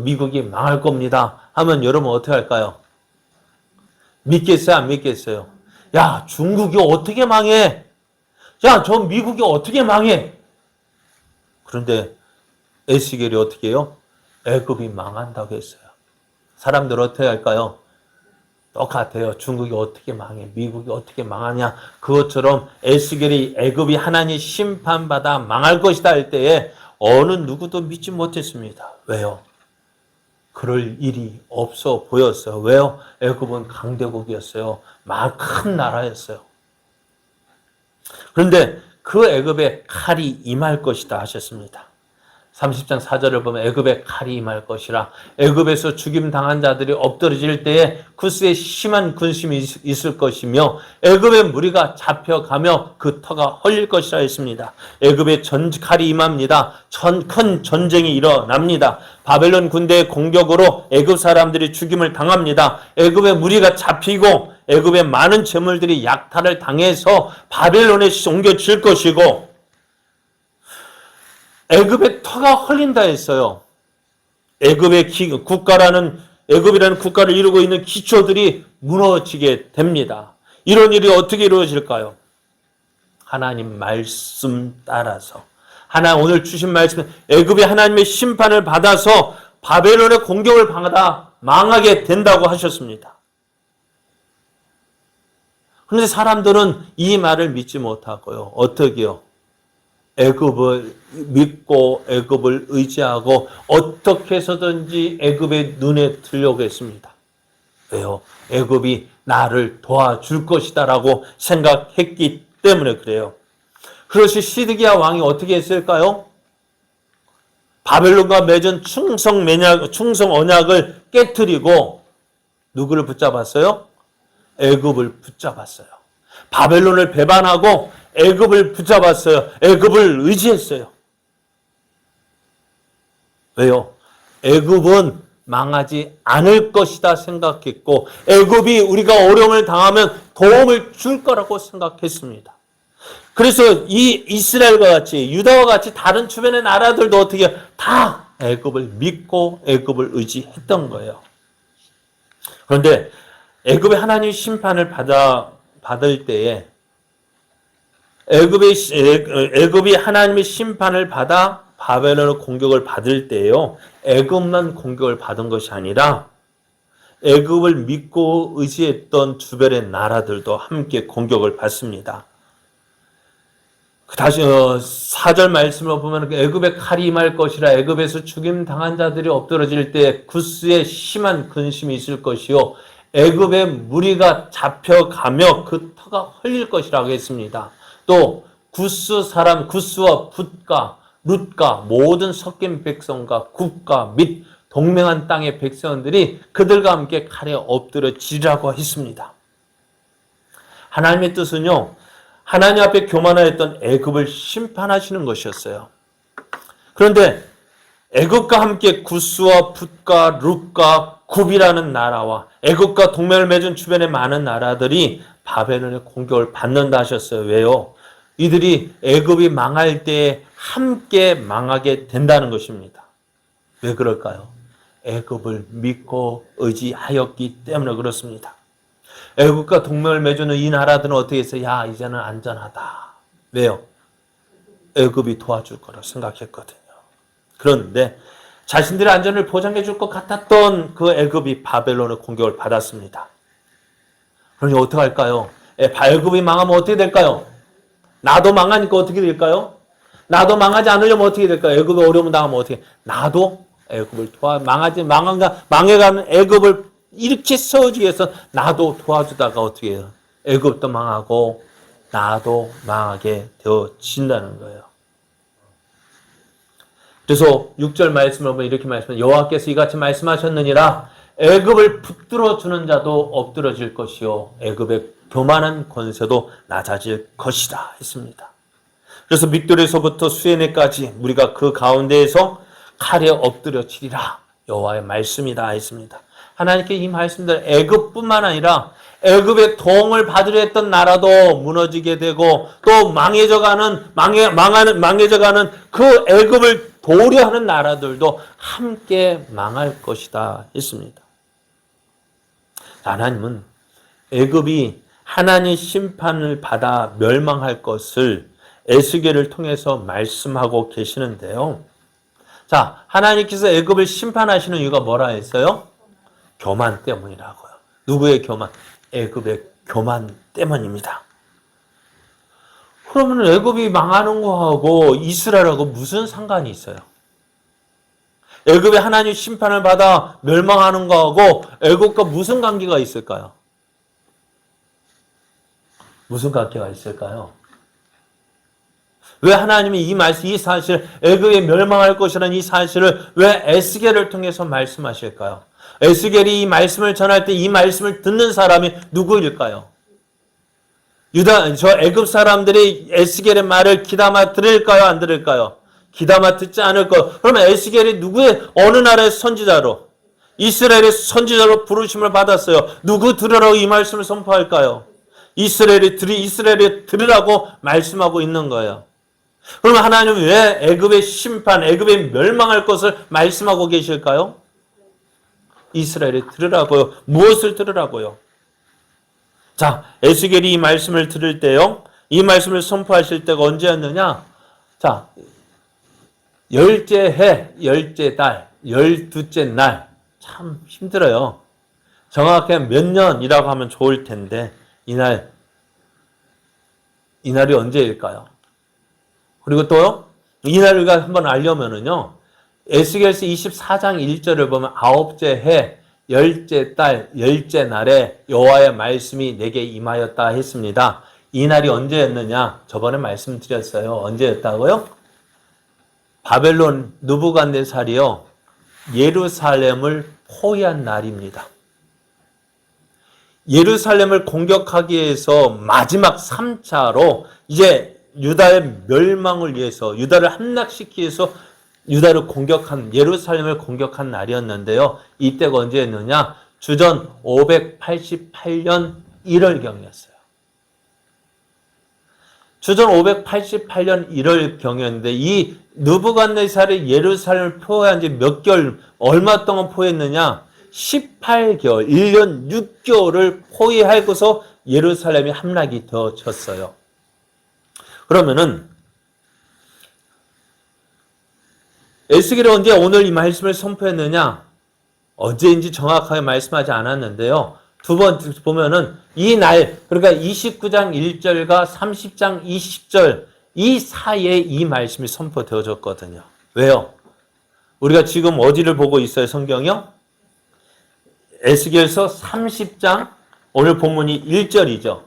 미국이 망할 겁니다. 하면 여러분 어떻게 할까요? 믿겠어요? 안 믿겠어요? 야, 중국이 어떻게 망해? 야, 저 미국이 어떻게 망해? 그런데 에스겔이 어떻게 해요? 애굽이 망한다고 했어요. 사람들 어떻게 할까요? 똑같아요. 중국이 어떻게 망해? 미국이 어떻게 망하냐? 그것처럼 에스겔이 애굽이 하나님 심판받아 망할 것이다 할 때에 어느 누구도 믿지 못했습니다. 왜요? 그럴 일이 없어 보였어요. 왜요? 애굽은 강대국이었어요. 큰 나라였어요. 그런데 그 애굽에 칼이 임할 것이다 하셨습니다. 30장 4절을 보면 애굽에 칼이 임할 것이라. 애굽에서 죽임당한 자들이 엎드러질 때에 쿠스에 심한 군심이 있을 것이며 애굽의 무리가 잡혀가며 그 터가 헐릴 것이라 했습니다. 애굽에 칼이 임합니다. 큰 전쟁이 일어납니다. 바벨론 군대의 공격으로 애굽 사람들이 죽임을 당합니다. 애굽의 무리가 잡히고 애굽의 많은 재물들이 약탈을 당해서 바벨론에 옮겨질 것이고 애굽의 터가 헐린다 했어요. 애굽이라는 국가를 이루고 있는 기초들이 무너지게 됩니다. 이런 일이 어떻게 이루어질까요? 하나님 말씀 따라서 오늘 주신 말씀 애굽이 하나님의 심판을 받아서 바벨론의 공격을 받아 망하게 된다고 하셨습니다. 그런데 사람들은 이 말을 믿지 못하고요. 어떻게요? 애굽을 믿고 애굽을 의지하고 어떻게 해서든지 애굽의 눈에 들려고 했습니다. 왜요? 애굽이 나를 도와줄 것이다라고 생각했기 때문에 그래요. 그것이 시드기야 왕이 어떻게 했을까요? 바벨론과 맺은 충성 언약을 깨뜨리고 누구를 붙잡았어요? 애굽을 붙잡았어요. 바벨론을 배반하고 애굽을 붙잡았어요. 애굽을 의지했어요. 왜요? 애굽은 망하지 않을 것이다 생각했고 애굽이 우리가 어려움을 당하면 도움을 줄 거라고 생각했습니다. 그래서 이 이스라엘과 같이 유다와 같이 다른 주변의 나라들도 어떻게 다 애굽을 믿고 애굽을 의지했던 거예요. 그런데 애굽의 하나님 심판을 받을 때에 애굽이 하나님의 심판을 받아 바벨론의 공격을 받을 때에요. 애굽만 공격을 받은 것이 아니라 애굽을 믿고 의지했던 주변의 나라들도 함께 공격을 받습니다. 다시 4절 말씀을 보면 애굽의 칼이 임할 것이라 애굽에서 죽임 당한 자들이 엎드러질 때 구스에 심한 근심이 있을 것이요 애굽의 무리가 잡혀가며 그 터가 헐릴 것이라고 했습니다. 또 구스와 붓가, 룻가 모든 섞인 백성과 국가 및 동맹한 땅의 백성들이 그들과 함께 칼에 엎드러지라고 했습니다. 하나님의 뜻은요. 하나님 앞에 교만하였던 애굽을 심판하시는 것이었어요. 그런데 애굽과 함께 구스와 붓과 룻과 굽이라는 나라와 애굽과 동맹을 맺은 주변의 많은 나라들이 바벨론의 공격을 받는다 하셨어요. 왜요? 이들이 애굽이 망할 때에 함께 망하게 된다는 것입니다. 왜 그럴까요? 애굽을 믿고 의지하였기 때문에 그렇습니다. 애굽과 동맹을 맺는 이 나라들은 어떻게 했어요? 야, 이제는 안전하다. 왜요? 애굽이 도와줄 거라 생각했거든요. 그런데 자신들의 안전을 보장해 줄 것 같았던 그 애굽이 바벨론의 공격을 받았습니다. 그러니 어떻게 할까요? 애굽이 망하면 어떻게 될까요? 나도 망하니까 어떻게 될까요? 나도 망하지 않으려면 어떻게 될까요? 애굽이 어려움 당하면 어떻게? 나도 애굽을 망해가는 애굽을 이렇게 세워주기 위해서 나도 도와주다가 어떻게 해요? 애굽도 망하고 나도 망하게 되어진다는 거예요. 그래서 6절 말씀을 보면 이렇게 말씀해요. 여호와께서 이같이 말씀하셨느니라 애굽을 붙들어 주는 자도 엎드러질 것이요 애굽의 교만한 권세도 낮아질 것이다 했습니다. 그래서 믹돌에서부터 수에네까지 우리가 그 가운데에서 칼에 엎드려지리라 여호와의 말씀이다 했습니다. 하나님께 이 말씀들 애굽뿐만 아니라 애굽의 도움을 받으려 했던 나라도 무너지게 되고 또 망해져가는 그 애굽을 도우려 하는 나라들도 함께 망할 것이다 했습니다. 하나님은 애굽이 하나님의 심판을 받아 멸망할 것을 에스겔을 통해서 말씀하고 계시는데요. 자, 하나님께서 애굽을 심판하시는 이유가 뭐라 했어요? 교만 때문이라고요. 누구의 교만? 애굽의 교만 때문입니다. 그러면 애굽이 망하는 거하고 이스라엘하고 무슨 상관이 있어요? 애굽의 하나님 심판을 받아 멸망하는 거하고 애굽과 무슨 관계가 있을까요? 무슨 관계가 있을까요? 왜 하나님이 이 사실 애굽이 멸망할 것이라는 이 사실을 왜 에스겔을 통해서 말씀하실까요? 에스겔이 이 말씀을 전할 때 이 말씀을 듣는 사람이 누구일까요? 애굽 사람들이 에스겔의 말을 귀담아 들을까요? 안 들을까요? 귀담아 듣지 않을까요? 그러면 에스겔이 어느 나라의 선지자로? 이스라엘의 선지자로 부르심을 받았어요. 누구 들으라고 이 말씀을 선포할까요? 이스라엘이 들으라고 말씀하고 있는 거예요. 그러면 하나님은 왜 애굽의 심판, 애굽의 멸망할 것을 말씀하고 계실까요? 이스라엘이 들으라고요. 무엇을 들으라고요? 자, 에스겔이 이 말씀을 들을 때요. 이 말씀을 선포하실 때가 언제였느냐? 자, 열째 해, 열째 달, 12째 날. 참 힘들어요. 정확하게 몇 년이라고 하면 좋을 텐데 이날이 언제일까요? 그리고 또요. 이날을 우리가 한번 알려면은요. 에스겔서 24장 1절을 보면 아홉째 해, 열째 달, 열째 날에 여호와의 말씀이 내게 임하였다 했습니다. 이 날이 언제였느냐? 저번에 말씀드렸어요. 언제였다고요? 바벨론 느부갓네살이요. 예루살렘을 포위한 날입니다. 예루살렘을 공격하기 위해서 마지막 3차로 이제 유다의 멸망을 위해서 유다를 함락시키기 위해서 유다를 공격한 예루살렘을 공격한 날이었는데요. 이때가 언제였느냐? 주전 588년 1월경이었어요. 주전 588년 1월경이었는데 이 느부갓네살이 예루살렘을 포위한 지 몇 개월, 얼마 동안 포위했느냐? 18개월, 1년 6개월을 포위하고서 예루살렘이 함락이 되어졌어요. 그러면은 에스겔이 언제 오늘 이 말씀을 선포했느냐? 언제인지 정확하게 말씀하지 않았는데요. 두 번째 보면은 이 날, 그러니까 29장 1절과 30장 20절 이 사이에 이 말씀이 선포되어졌거든요. 왜요? 우리가 지금 어디를 보고 있어요, 성경이요? 에스겔서 30장, 오늘 본문이 1절이죠.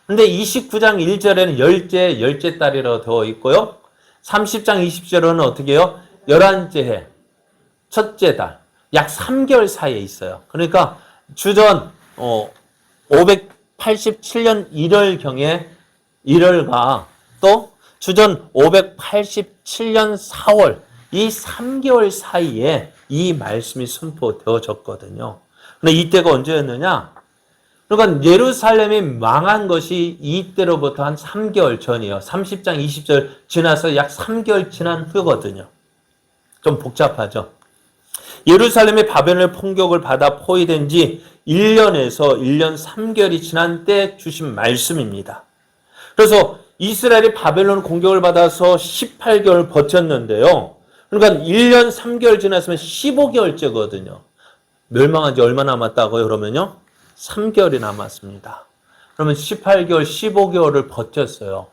근데 29장 1절에는 열째 달이라고 되어 있고요. 30장 20절은 어떻게 해요? 11째 해, 첫째 달, 약 3개월 사이에 있어요. 그러니까 주전 587년 1월경에 1월과 또 주전 587년 4월 이 3개월 사이에 이 말씀이 선포되어졌거든요. 근데 이때가 언제였느냐? 그러니까 예루살렘이 망한 것이 이때로부터 한 3개월 전이에요. 30장 20절 지나서 약 3개월 지난 후거든요. 좀 복잡하죠. 예루살렘이 바벨론의 폭격을 받아 포위된 지 1년에서 1년 3개월이 지난 때 주신 말씀입니다. 그래서 이스라엘이 바벨론 공격을 받아서 18개월 버텼는데요. 그러니까 1년 3개월 지났으면 15개월째거든요. 멸망한 지 얼마 남았다고요? 그러면요. 3개월이 남았습니다. 그러면 18개월, 15개월을 버텼어요.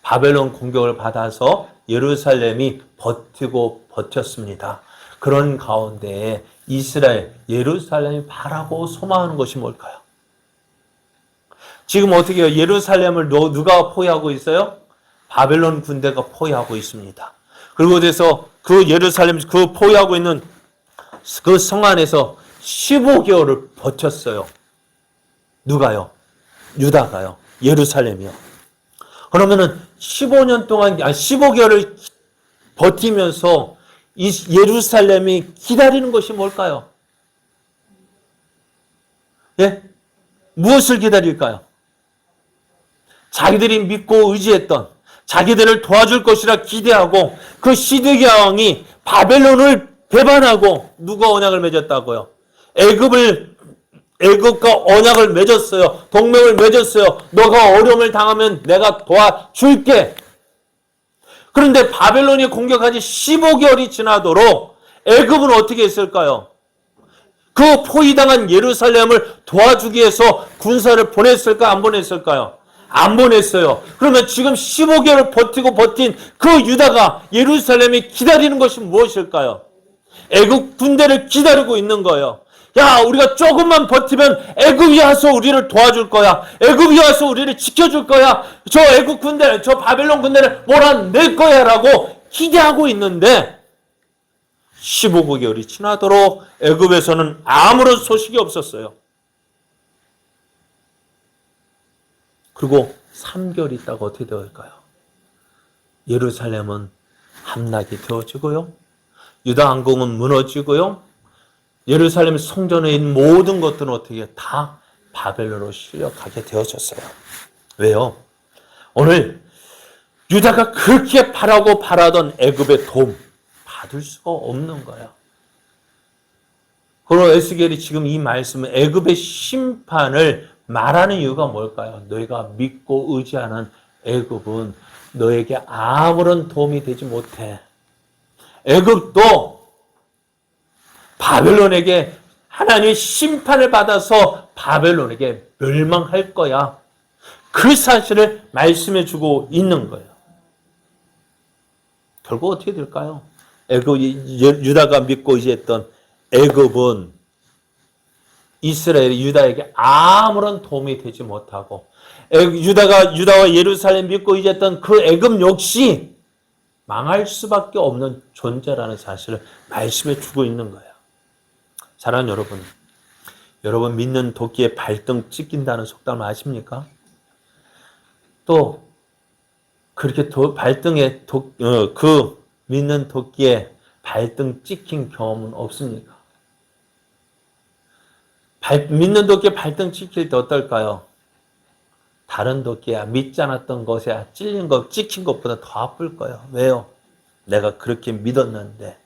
바벨론 공격을 받아서 예루살렘이 버티고 버텼습니다. 그런 가운데 이스라엘, 예루살렘이 바라고 소망하는 것이 뭘까요? 지금 어떻게 해요? 예루살렘을 누가 포위하고 있어요? 바벨론 군대가 포위하고 있습니다. 그리고 그래서 그 예루살렘, 그 포위하고 있는 그 성 안에서 15개월을 버텼어요. 누가요? 유다가요. 예루살렘이요. 그러면은 15년 동안, 15개월을 버티면서 이 예루살렘이 기다리는 것이 뭘까요? 예? 무엇을 기다릴까요? 자기들이 믿고 의지했던, 자기들을 도와줄 것이라 기대하고 그 시드기야 왕이 바벨론을 배반하고 누가 언약을 맺었다고요? 애굽과 언약을 맺었어요. 동맹을 맺었어요. 너가 어려움을 당하면 내가 도와줄게. 그런데 바벨론이 공격한 지 15개월이 지나도록 애굽은 어떻게 했을까요? 그 포위당한 예루살렘을 도와주기 위해서 군사를 보냈을까? 안 보냈을까요? 안 보냈어요. 그러면 지금 15개월을 버티고 버틴 그 유다가 예루살렘이 기다리는 것이 무엇일까요? 애굽 군대를 기다리고 있는 거예요. 야, 우리가 조금만 버티면 애굽이 와서 우리를 도와줄 거야. 애굽이 와서 우리를 지켜줄 거야. 저 애굽 군대, 저 바벨론 군대를 몰아낼 거야 라고 기대하고 있는데 15개월이 지나도록 애굽에서는 아무런 소식이 없었어요. 그리고 3개월이 있다가 어떻게 되었을까요? 예루살렘은 함락이 되어지고요. 유다 왕궁은 무너지고요. 예루살렘 성전에 있는 모든 것들은 어떻게 다 바벨론으로 실려가게 되어졌어요. 왜요? 오늘 유다가 그렇게 바라고 바라던 애굽의 도움 받을 수가 없는 거야. 그리고 에스겔이 지금 이 말씀은 애굽의 심판을 말하는 이유가 뭘까요? 너희가 믿고 의지하는 애굽은 너에게 아무런 도움이 되지 못해. 애굽도 바벨론에게 하나님의 심판을 받아서 바벨론에게 멸망할 거야. 그 사실을 말씀해 주고 있는 거예요. 결국 어떻게 될까요? 유다가 믿고 의지했던 애굽은 이스라엘이 유다에게 아무런 도움이 되지 못하고 유다와 예루살렘 믿고 의지했던 그 애굽 역시 망할 수밖에 없는 존재라는 사실을 말씀해 주고 있는 거예요. 사랑하는 여러분 믿는 도끼에 발등 찍힌다는 속담을 아십니까? 또 그렇게 발등에 그 믿는 도끼에 발등 찍힌 경험은 없습니까? 믿는 도끼에 발등 찍힐 때 어떨까요? 다른 도끼야 믿지 않았던 것에 찍힌 것보다 더 아플 거예요. 왜요? 내가 그렇게 믿었는데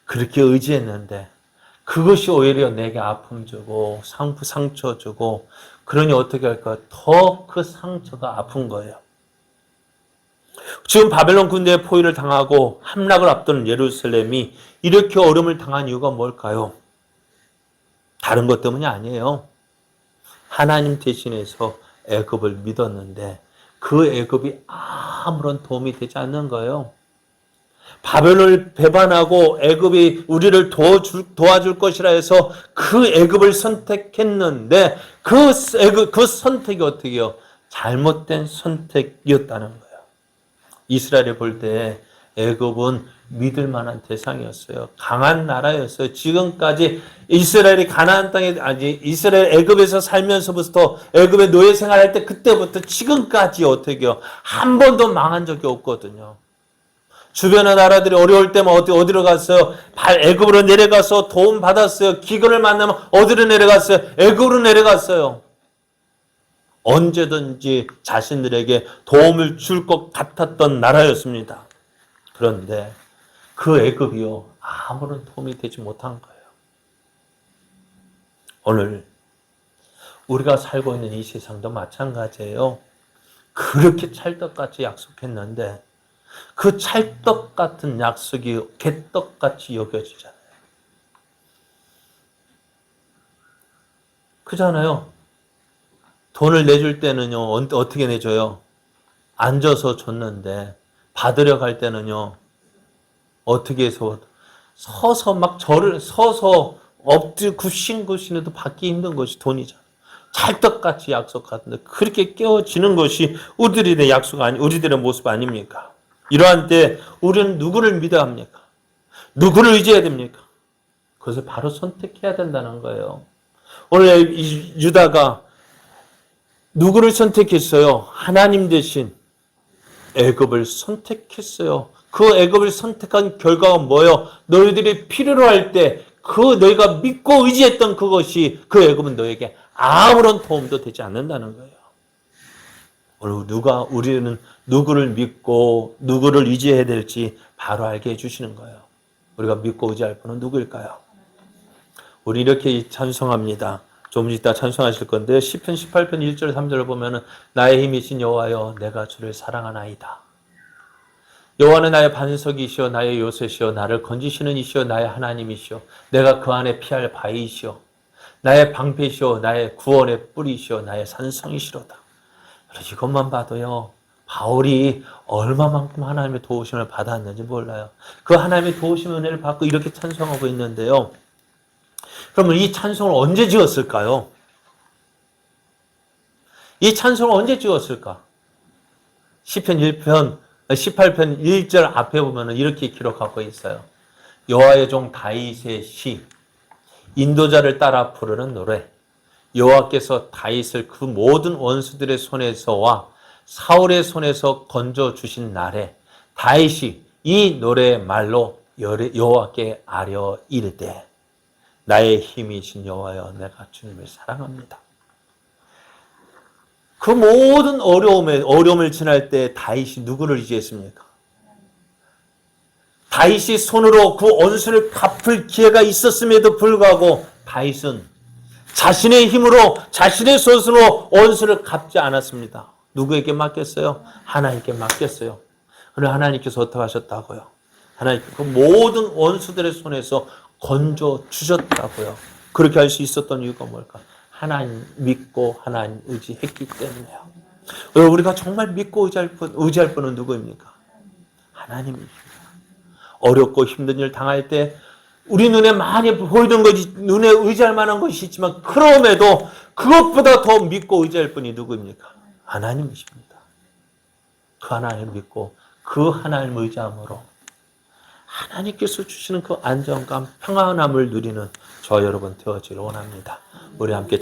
그렇게 의지했는데 그것이 오히려 내게 아픔 주고 상처 주고 그러니 어떻게 할까요? 더 그 상처가 아픈 거예요. 지금 바벨론 군대의 포위를 당하고 함락을 앞두는 예루살렘이 이렇게 어려움을 당한 이유가 뭘까요? 다른 것 때문이 아니에요. 하나님 대신해서 애굽을 믿었는데 그 애굽이 아무런 도움이 되지 않는 거예요. 바벨론을 배반하고 애굽이 우리를 도와줄 것이라 해서 그 애굽을 선택했는데 그 선택이 어떻게 해요? 잘못된 선택이었다는 거예요. 이스라엘을 볼 때 애굽은 믿을 만한 대상이었어요. 강한 나라였어요. 지금까지 이스라엘이 가나안 땅에 이스라엘 애굽에서 살면서부터 애굽의 노예 생활할 때 그때부터 지금까지 어떻게요? 한 번도 망한 적이 없거든요. 주변의 나라들이 어려울 때만 어디로 갔어요? 애굽으로 내려가서 도움 받았어요. 기근을 만나면 어디로 내려갔어요? 애굽으로 내려갔어요. 언제든지 자신들에게 도움을 줄 것 같았던 나라였습니다. 그런데 그 애굽이요 아무런 도움이 되지 못한 거예요. 오늘 우리가 살고 있는 이 세상도 마찬가지예요. 그렇게 찰떡같이 약속했는데 그 찰떡 같은 약속이 개떡같이 여겨지잖아요. 그잖아요. 돈을 내줄 때는요, 어떻게 내줘요? 앉아서 줬는데, 받으려 갈 때는요, 어떻게 해서, 서서 굽신굽신해도 받기 힘든 것이 돈이잖아요. 찰떡같이 약속하던데, 그렇게 깨어지는 것이 우리들의 모습 아닙니까? 이러한 때, 우리는 누구를 믿어야 합니까? 누구를 의지해야 됩니까? 그것을 바로 선택해야 된다는 거예요. 오늘 유다가 누구를 선택했어요? 하나님 대신 애굽을 선택했어요. 그 애굽을 선택한 결과가 뭐예요? 너희들이 필요로 할 때 그 너희가 믿고 의지했던 그것이 그 애굽은 너에게 아무런 도움도 되지 않는다는 거예요. 오늘 우리는 누구를 믿고 누구를 의지해야 될지 바로 알게 해주시는 거예요. 우리가 믿고 의지할 분은 누구일까요? 우리 이렇게 찬송합니다. 좀 이따 찬송하실 건데 시편 18편 1절 3절을 보면은 나의 힘이신 여호와여 내가 주를 사랑하나이다. 여호와는 나의 반석이시여 나의 요새시여 나를 건지시는 이시여 나의 하나님이시여 내가 그 안에 피할 바위이시여 나의 방패시여 나의 구원의 뿌리시여 나의 산성이시로다. 이것만 봐도요 바울이 얼마만큼 하나님의 도우심을 받았는지 몰라요. 그 하나님의 도우심 은혜를 받고 이렇게 찬송하고 있는데요. 그러면 이 찬송을 언제 지었을까요? 이 찬송을 언제 지었을까? 시편 18편 1절 앞에 보면 이렇게 기록하고 있어요. 여호와의 종 다윗의 시, 인도자를 따라 부르는 노래. 여호와께서 다윗을 그 모든 원수들의 손에서와 사울의 손에서 건져주신 날에 다윗이 이 노래의 말로 여호와께 아뢰어 이르되 나의 힘이신 여호와여, 내가 주님을 사랑합니다. 그 모든 어려움을 지날 때 다윗이 누구를 의지했습니까? 다윗이 손으로 그 원수를 갚을 기회가 있었음에도 불구하고 다윗은 자신의 힘으로 자신의 손으로 원수를 갚지 않았습니다. 누구에게 맡겼어요? 하나님께 맡겼어요. 그런데 하나님께서 어떻게 하셨다고요? 하나님께서 그 모든 원수들의 손에서 건져 주셨다고요. 그렇게 할 수 있었던 이유가 뭘까? 하나님 믿고 하나님 의지했기 때문에요. 우리가 정말 믿고 의지할 분은 누구입니까? 하나님입니다. 어렵고 힘든 일 당할 때 우리 눈에 많이 보이는 것이, 눈에 의지할 만한 것이 있지만 그럼에도 그것보다 더 믿고 의지할 분이 누구입니까? 하나님이십니다. 그 하나님을 믿고 그 하나님을 의지함으로 하나님께서 주시는 그 안정감, 평안함을 누리는 저와 여러분 되어지를 원합니다. 우리 함께